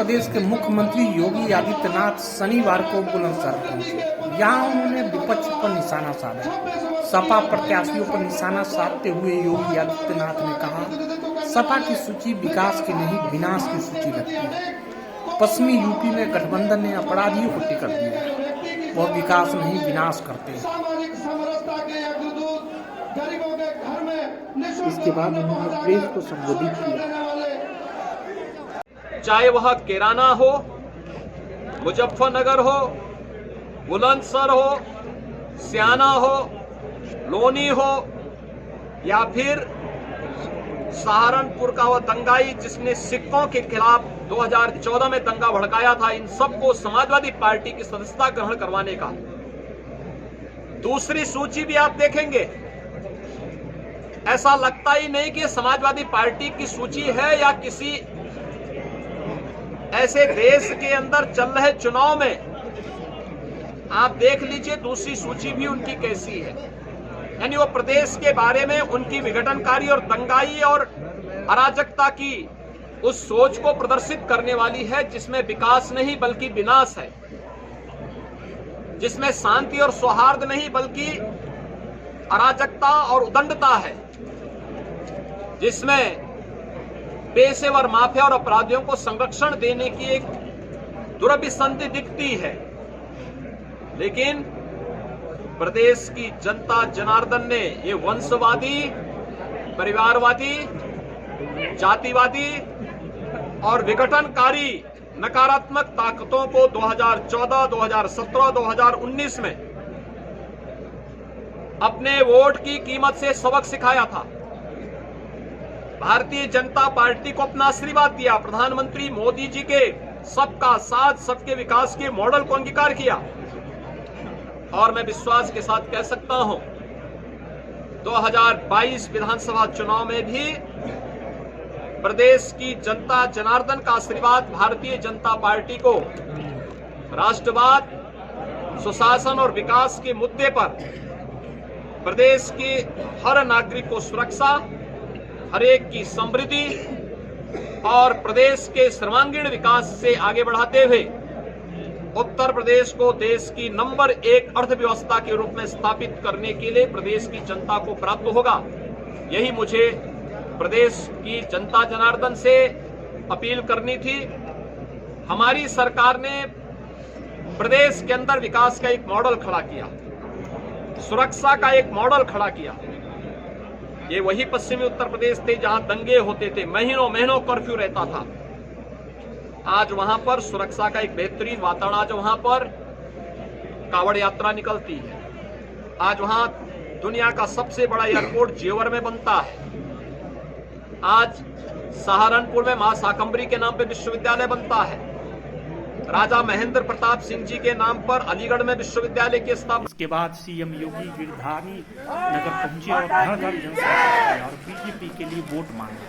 प्रदेश के मुख्यमंत्री योगी आदित्यनाथ शनिवार को बुलंदशहर पहुंचे। यहां उन्होंने विपक्ष पर निशाना साधा। सपा प्रत्याशियों पर निशाना साधते हुए योगी आदित्यनाथ ने कहा, सपा की सूची विकास की नहीं विनाश की सूची लगती है। पश्चिमी यूपी में गठबंधन ने अपराधियों को टिकट दिया, वह विकास नहीं विनाश करते। इसके बाद उन्होंने प्रेस को संबोधित किया। चाहे वह कैराना हो, मुजफ्फरनगर हो, बुलंदशहर हो, स्याना हो, लोनी हो या फिर सहारनपुर का वह दंगाई जिसने सिखों के खिलाफ 2014 में दंगा भड़काया था, इन सबको समाजवादी पार्टी की सदस्यता ग्रहण करवाने का। दूसरी सूची भी आप देखेंगे, ऐसा लगता ही नहीं कि समाजवादी पार्टी की सूची है या किसी ऐसे देश के अंदर चल रहे चुनाव में। आप देख लीजिए दूसरी सूची भी उनकी कैसी है। यानी वो प्रदेश के बारे में उनकी विघटनकारी और दंगाई और अराजकता की उस सोच को प्रदर्शित करने वाली है जिसमें विकास नहीं बल्कि विनाश है, जिसमें शांति और सौहार्द नहीं बल्कि अराजकता और उदंडता है, जिसमें पेशेवर माफिया और अपराधियों को संरक्षण देने की एक दुरभिसंधि दिखती है। लेकिन प्रदेश की जनता जनार्दन ने ये वंशवादी, परिवारवादी, जातिवादी और विघटनकारी नकारात्मक ताकतों को 2014, 2017, 2019 में अपने वोट की कीमत से सबक सिखाया था। भारतीय जनता पार्टी को अपना आशीर्वाद दिया, प्रधानमंत्री मोदी जी के सबका साथ सबके विकास के मॉडल को अंगीकार किया। और मैं विश्वास के साथ कह सकता हूं 2022 विधानसभा चुनाव में भी प्रदेश की जनता जनार्दन का आशीर्वाद भारतीय जनता पार्टी को राष्ट्रवाद, सुशासन और विकास के मुद्दे पर प्रदेश के हर नागरिक को सुरक्षा, हर एक की समृद्धि और प्रदेश के सर्वांगीण विकास से आगे बढ़ाते हुए उत्तर प्रदेश को देश की नंबर 1 अर्थव्यवस्था के रूप में स्थापित करने के लिए प्रदेश की जनता को प्राप्त होगा। यही मुझे प्रदेश की जनता जनार्दन से अपील करनी थी। हमारी सरकार ने प्रदेश के अंदर विकास का एक मॉडल खड़ा किया, सुरक्षा का एक मॉडल खड़ा किया। ये वही पश्चिमी उत्तर प्रदेश थे जहां दंगे होते थे, महीनों महीनों कर्फ्यू रहता था। आज वहां पर सुरक्षा का एक बेहतरीन वातावरण, आज वहां पर कांवड़ यात्रा निकलती है, आज वहां दुनिया का सबसे बड़ा एयरपोर्ट जेवर में बनता है, आज सहारनपुर में मां शाकंभरी के नाम पे विश्वविद्यालय बनता है, राजा महेंद्र प्रताप सिंह जी के नाम पर अलीगढ़ में विश्वविद्यालय की स्थापना। इसके बाद सीएम योगी गिरधारी नगर पहुंचे और घर घर जनसभा और बीजेपी के लिए वोट मांगे।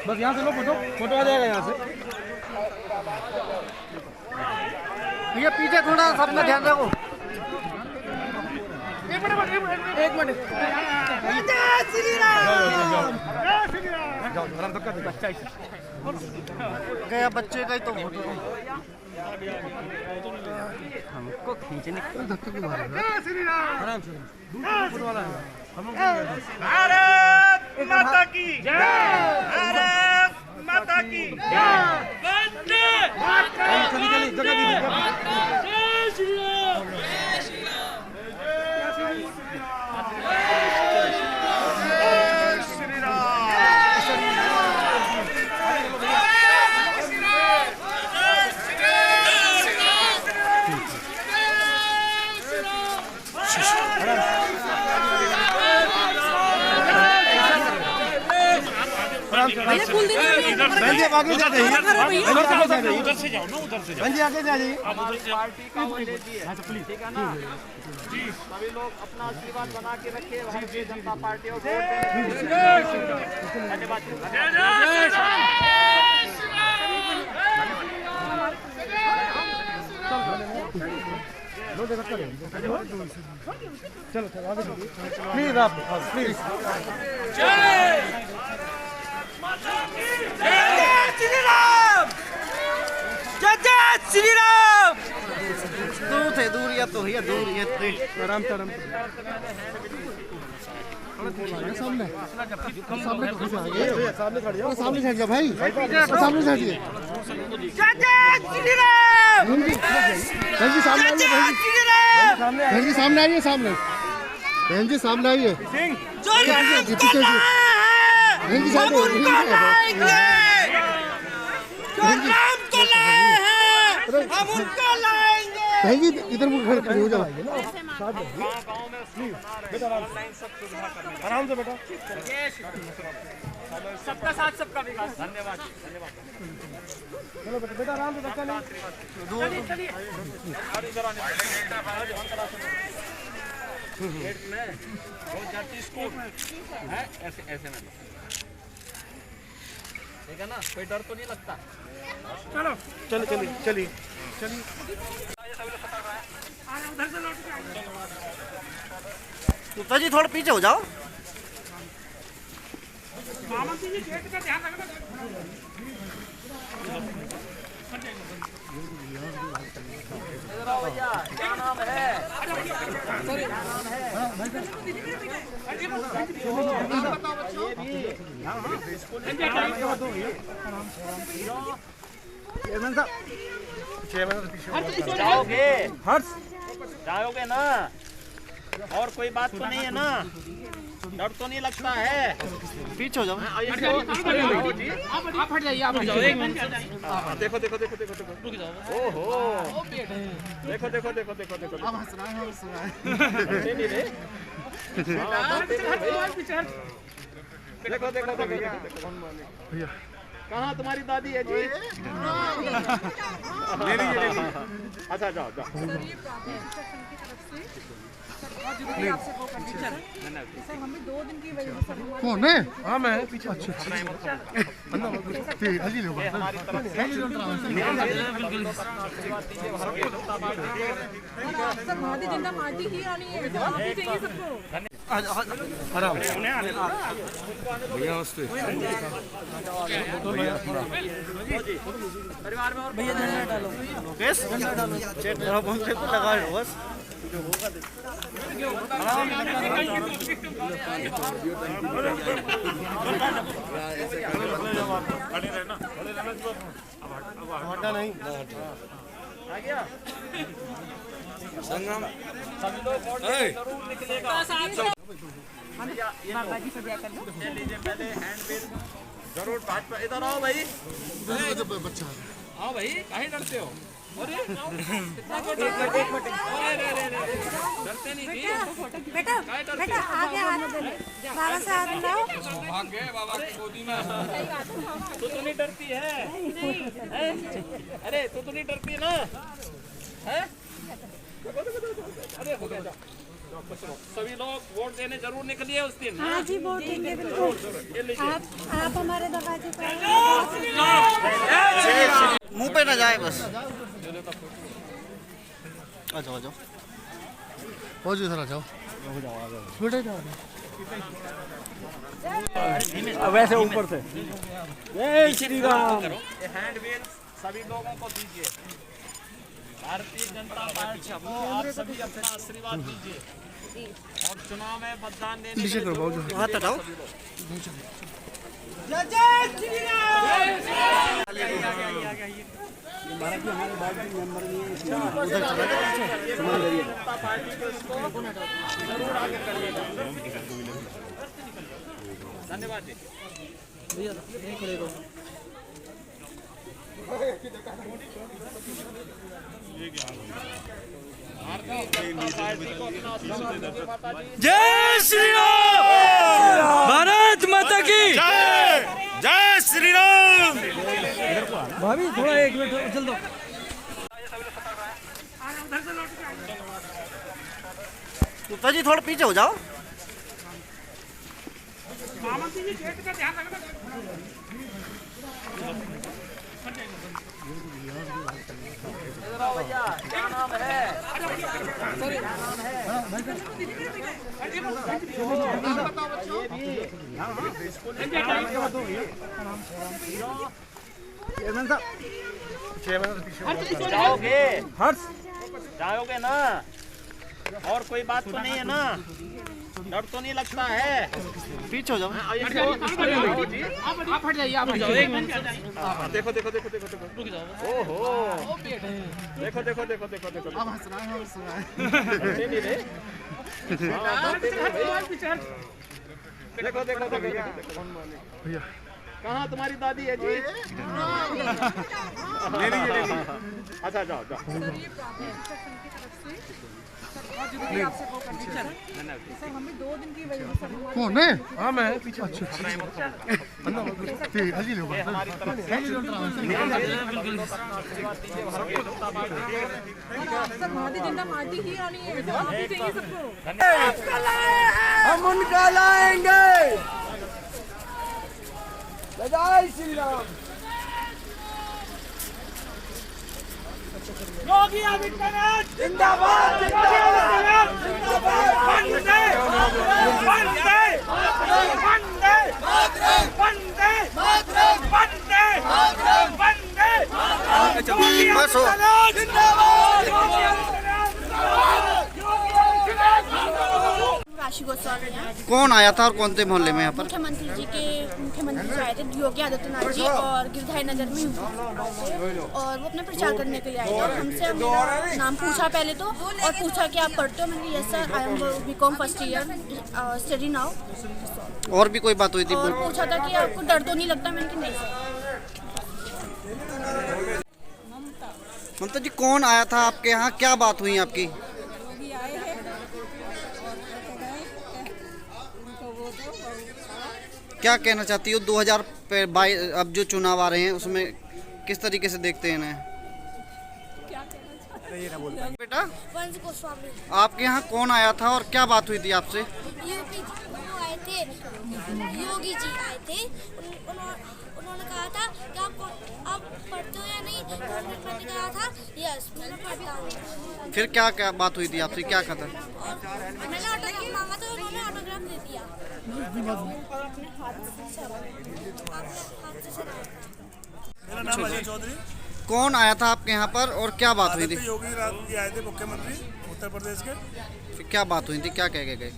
बस यहाँ से लो फोटो आ जाएगा यहाँ से। भैया पीछे थोड़ा सबका ध्यान रखो। एक मिनट गया बच्चे का ही तो फोटो हमको खींचने धक्के क्यों मार रहे हैं? आराम से फोटो वाला है। भारत माता की जय, भारत माता की जय, वंदे मातरम। आगे जा जाइए, उधर से जाओ ना, उधर से जाओ, आगे जा जाइए। पार्टी का वो लेती है, ठीक है ना जी। सभी लोग अपना आशीर्वाद बना के रखे भारतीय जनता पार्टी और धन्यवाद। चलो चलो आगे प्लीज आप प्लीज श्री राम जय जय श्री राम। दूर थे दूर या तो भैया दूर ये आराम से आराम सामने सामने सामने खड़े हो सामने से हट जा भाई सामने से हटिए जय जय श्री राम। बहन जी सामने आइए बहन जी सामने आइए सामने बहन जी सामने आइए जो राम को लाए बहन जी हम उनको लाएंगे। जो राम को लाए हैं हम उनको लाएंगे। बहन जी इधर मुझे घर खड़े हो जाओ आराम से बेटा सबका साथ सबका विकास। धन्यवाद चलो बेटा आराम से बच्चा नहीं ऐसे ऐसे में ठीक है ना, कोई डर तो नहीं लगता। चलो चलो चलिए चलिए चलिए गुप्ता जी थोड़ा पीछे हो जाओ। भैया क्या नाम है? जाओगे हर्ष जाओगे ना? और कोई बात तो नहीं है ना? डर तो नहीं लगता है? पीछे हो जाओ। आप हट जाइए, आप हट जाओ। एक मिनट देखो देखो देखो देखो देखो रुक जाओ। ओहो देखो देखो देखो देखो देखो अब हंस रहा है नहीं रे। देखो देखो देखो भैया कहाँ तुम्हारी दादी है जी? ले लीजिए। अच्छा जाओ जाओ। कौन है? हाँ मैं पीछे। अच्छा ठीक है जी लोग भारतीय जनता पार्टी की आनी है चाहिए सबको। आराम भैया नमस्ते परिवार में और भैया डालो चेक करो पंखे को लगा लो बस। हटा नहीं आ गया संगम सभी लोग वोट देने जरूर निकलेगा। बाबा जी को दिया कर लो। ले लीजिए पहले हैंड बिल जरूर। भाजपा इधर आओ भाई, बच्चा आओ भाई, काहे डरते हो? अरे डरते नहीं जी। बेटा बेटा आगे हाथ दे ले। बाबा से हाथ मिलाओ। भाग्य है बाबा की गोदी में। तू नहीं डरती है? अरे तू नहीं डरती है ना? है? अरे हो गया। सभी लोग वोट देने जरूर निकलिए उस दिन। हाँ जी वोट देंगे बिल्कुल। आप हमारे दरवाजे पर मुंह पे ना जाए बस। आ जाओ आ जाओ हो जी सर आ जाओ बेटा जाओ वैसे ऊपर से। जय श्री राम। ये हैंड बिल सभी लोगों को दीजिए। भारतीय जनता पार्टी को आप सभी अपना आशीर्वाद दीजिए और चुनाव में मतदान देने के लिए जरूर हाथ हटाओ। जनता पार्टी को इसको जरूर आगे करिएगा। धन्यवाद जी। जय श्री राम। भारत माता की जय। जय श्री राम। भाभी थोड़ा एक मिनट चल दो। गुप्ता जी थोड़ा पीछे हो जाओ। जाओगे जाओगे ना, और कोई बात तो नहीं है ना, डर तो नहीं लगता है। पीछे हो जाओ। आप हट जाइए, आप हट जाओ, एक मिनट। देखो देखो देखो देखो देखो, रुक जाओ। ओहो, देखो देखो देखो देखो देखो, अब हंस रहा है, हंस रहा है। नहीं नहीं नहीं, देखो देखो देखो देखो। भैया कहाँ तुम्हारी दादी है जी? ले लीजिए। अच्छा जाओ जाओ। सर ये प्राप्त है आपसे वो कंडीशन सर, हमें 2 दिन की वजह से कौन है? हाँ मैं पीछे ठीक है जी, लो सर भारतीय जनता पार्टी ही आनी है, माफी चाहिए सबको। हम उनका लाएंगे। जय श्री राम। योगी आदित्यनाथ जिंदाबाद, योगी आदित्यनाथ जिंदाबाद। वंदे वंदे वंदे वंदे वंदे वंदे योगी आदित्यनाथ जिंदाबाद, योगी आदित्यनाथ जिंदाबाद। राशि गोस्वामी हैं। कौन आया था और कौन से मोहल्ले में यहाँ पर? मुख्यमंत्री जी आए थे, योगी आदित्यनाथ जी, और गिरधारी नगर में और वो अपने प्रचार करने के लिए आए थे। हमसे मेरा नाम पूछा पहले तो, और पूछा कि आप पढ़ते हो? मैंने yes sir, I am BCom first year study now. और भी कोई बात हुई थी? और पूछा था कि आपको डर तो नहीं लगता? मैंने कि नहीं सर। ममता जी, कौन आया था आपके यहाँ, क्या बात हुई आपकी? योगी आए हैं क्या कहना चाहती हो? 2022 अब जो चुनाव आ रहे हैं उसमें किस तरीके से देखते हैं इन्हें? बेटा, वंश गोस्वामी आपके यहाँ कौन आया था और क्या बात हुई थी आपसे? योगी आए थे, योगी जी आए थे। उन्होंने कहा था कि आप पढ़ते हो या नहीं? तो मैंने कहा था यस, मैं पढ़ता हूँ। फिर क्या क्या बात हुई थी आपसे, क्या कहा था? और मैंने ऑटोग्राफ मांगा तो उन्होंने ऑटोग्राफ दे दिया। अपने हाथ से मेरा नाम अजय चौधरी। कौन आया था आपके यहाँ पर और क्या बात हुई थी? योगी जी आए थे, मुख्यमंत्री उत्तर प्रदेश के। फिर क्या बात हुई थी, क्या कह के गए?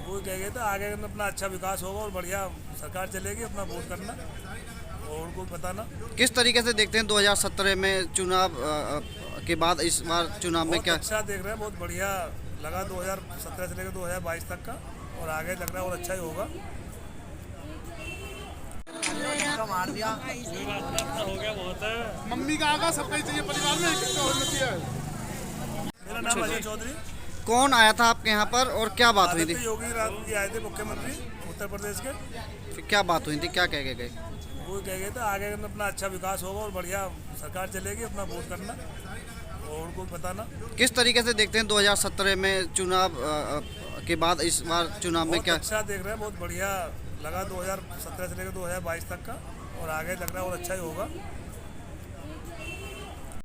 वो कह गए थे आगे अपना अच्छा विकास होगा और बढ़िया सरकार चलेगी, अपना वोट करना और उनको बताना। किस तरीके से देखते हैं 2017 में चुनाव के बाद इस बार चुनाव में क्या? अच्छा देख रहे हैं, बहुत बढ़िया लगा 2017 से लेकर 2022 तक का, और आगे लग रहा है और अच्छा ही होगा। मम्मी का आगा सबका ही चाहिए परिवार में, मेरा नाम अजय चौधरी। कौन आया था आपके यहाँ पर और क्या बात हुई थी? योगी जी आए थे, मुख्यमंत्री उत्तर प्रदेश के। फिर क्या बात हुई थी, क्या कह के गए? वो कह गए थे आगे अपना अच्छा विकास होगा और बढ़िया सरकार चलेगी, अपना वोट करना और उनको बताना। किस तरीके से देखते हैं 2017 में चुनाव के बाद इस बार चुनाव में क्या? अच्छा देख रहे हैं, बहुत बढ़िया लगा 2017 से लेकर 2022 तक का, और आगे लग रहा है और अच्छा ही होगा।